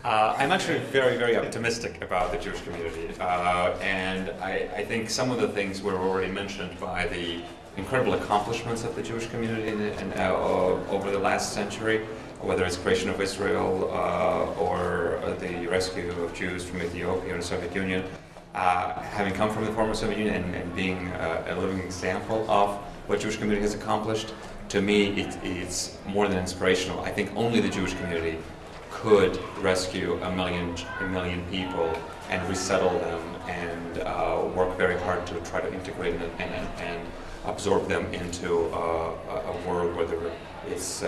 I'm actually very, very optimistic about the Jewish community, and I think some of the things were already mentioned by the incredible accomplishments of the Jewish community over the last century, whether it's creation of Israel or the rescue of Jews from Ethiopia and the Soviet Union. Having come from the former Soviet Union and being a living example of what Jewish community has accomplished, to me it's more than inspirational. I think only the Jewish community could rescue a million people and resettle them and work very hard to try to integrate and absorb them into a world, whether it's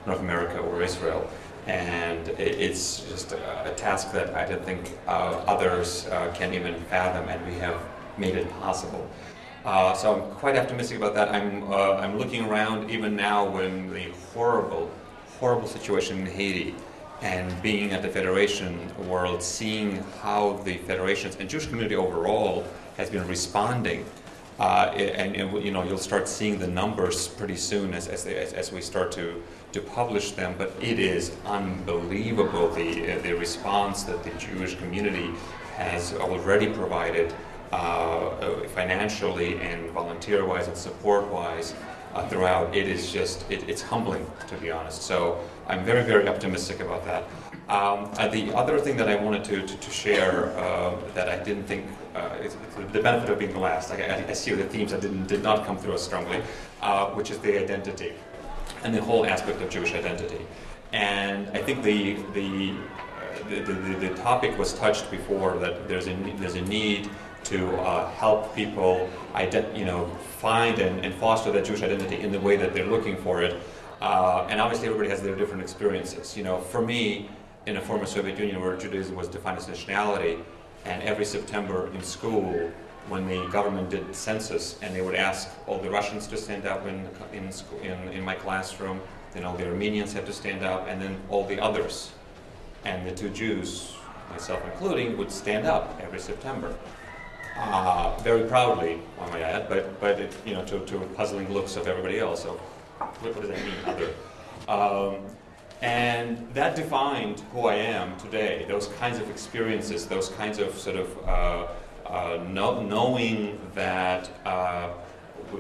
North America or Israel. And it's just a task that I don't think others can even fathom, and we have made it possible. So I'm quite optimistic about that. I'm looking around even now when the horrible situation in Haiti, and being at the Federation world, seeing how the federations and Jewish community overall has been responding. And you know, you'll start seeing the numbers pretty soon as we start to publish them. But it is unbelievable the response that the Jewish community has already provided financially and volunteer-wise and support-wise throughout. It is just it's humbling, to be honest. So I'm very, very optimistic about that. The other thing that I wanted to share that I didn't think is the benefit of being the last. I see the themes that did not come through as strongly, which is the identity and the whole aspect of Jewish identity. And I think the topic was touched before, that there's a need to help people find and foster that Jewish identity in the way that they're looking for it. And obviously everybody has their different experiences. You know, for me, in a former Soviet Union where Judaism was defined as nationality, and every September in school, when the government did census and they would ask all the Russians to stand up in my classroom, then all the Armenians had to stand up, and then all the others. And the two Jews, myself including, would stand up every September. Very proudly, I might add, but it, to puzzling looks of everybody else. So, what does that mean, other? And that defined who I am today. Those kinds of experiences, those kinds of sort of knowing that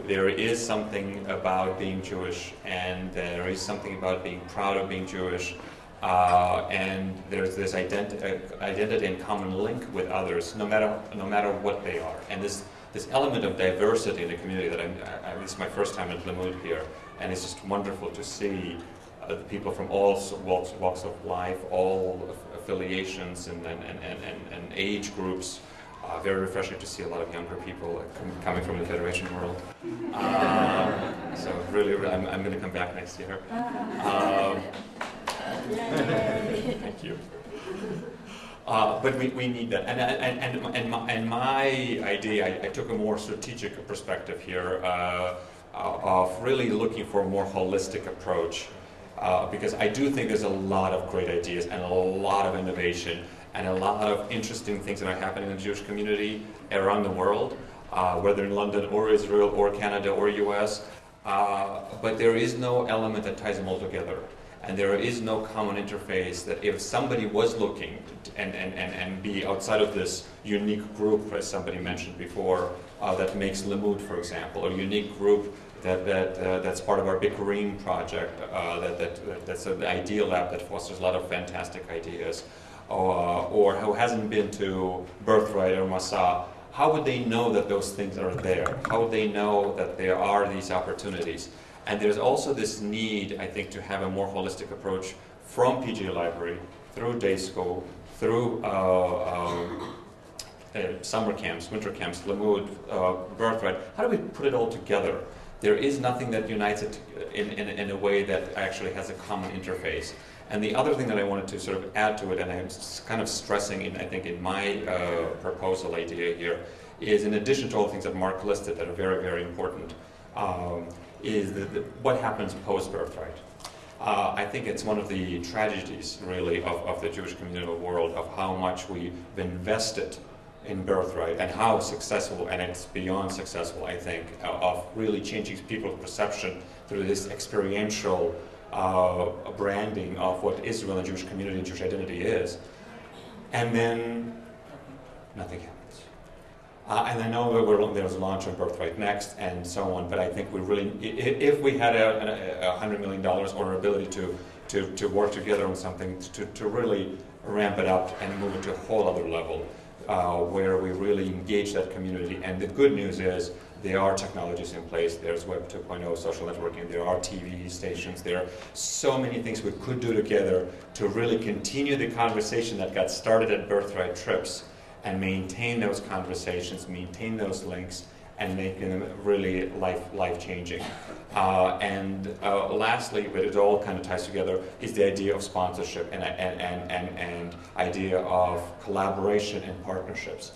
there is something about being Jewish, and there is something about being proud of being Jewish. And there's this identity and common link with others, no matter what they are. And this element of diversity in the community that this is my first time at Limud here, and it's just wonderful to see people from all walks of life, all affiliations and age groups. Very refreshing to see a lot of younger people coming from the Federation world. So really, I'm going to come back next year. Thank you. But we need that, and my idea, I took a more strategic perspective here of really looking for a more holistic approach, because I do think there's a lot of great ideas and a lot of innovation and a lot of interesting things that are happening in the Jewish community around the world, whether in London or Israel or Canada or US, but there is no element that ties them all together. And there is no common interface that if somebody was looking and be outside of this unique group, as somebody mentioned before, that makes Limud, for example, a unique group that's part of our Big Green project, that's an idea lab that fosters a lot of fantastic ideas, or who hasn't been to Birthright or Masa, how would they know that those things are there? How would they know that there are these opportunities? And there's also this need, I think, to have a more holistic approach from PGA Library, through day school, through summer camps, winter camps, Limud, Birthright. How do we put it all together? There is nothing that unites it in a way that actually has a common interface. And the other thing that I wanted to sort of add to it, and I'm kind of stressing, in my proposal idea here, is in addition to all the things that Mark listed that are very, very important, is what happens post-Birthright. I think it's one of the tragedies, really, of the Jewish communal world, of how much we've invested in Birthright and how successful, and it's beyond successful, I think, of really changing people's perception through this experiential branding of what Israel and Jewish community and Jewish identity is, and then nothing happens. And I know that there's a launch on Birthright next and so on, but I think we really, if we had $100 million or an ability to work together on something, to really ramp it up and move it to a whole other level, where we really engage that community. And the good news is there are technologies in place. There's Web 2.0, social networking, there are TV stations, there are so many things we could do together to really continue the conversation that got started at Birthright Trips and maintain those conversations, maintain those links, and make them really life-changing. And lastly, but it all kind of ties together, is the idea of sponsorship and idea of collaboration and partnerships.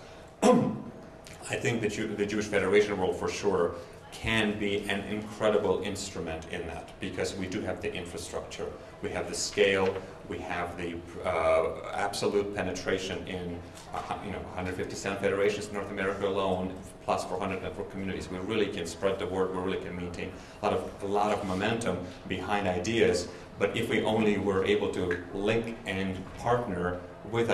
I think that the Jewish Federation role, for sure, can be an incredible instrument in that, because we do have the infrastructure, we have the scale, we have the absolute penetration in 157 federations in North America alone, plus 400 network communities. We really can spread the word, we really can maintain a lot of momentum behind ideas. But if we only were able to link and partner with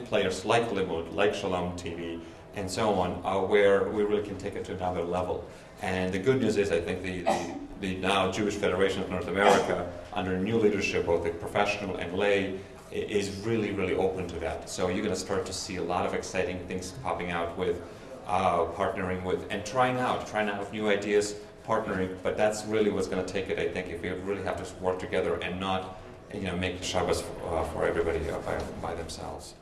players like Limud, like Shalom TV, and so on, where we really can take it to another level. And the good news is, I think the now Jewish Federation of North America, under new leadership, both the professional and lay, is really, really open to that. So you're going to start to see a lot of exciting things popping out with partnering with and trying out new ideas, partnering. But that's really what's going to take it, I think, if we really have to work together and not, make Shabbos for everybody by themselves.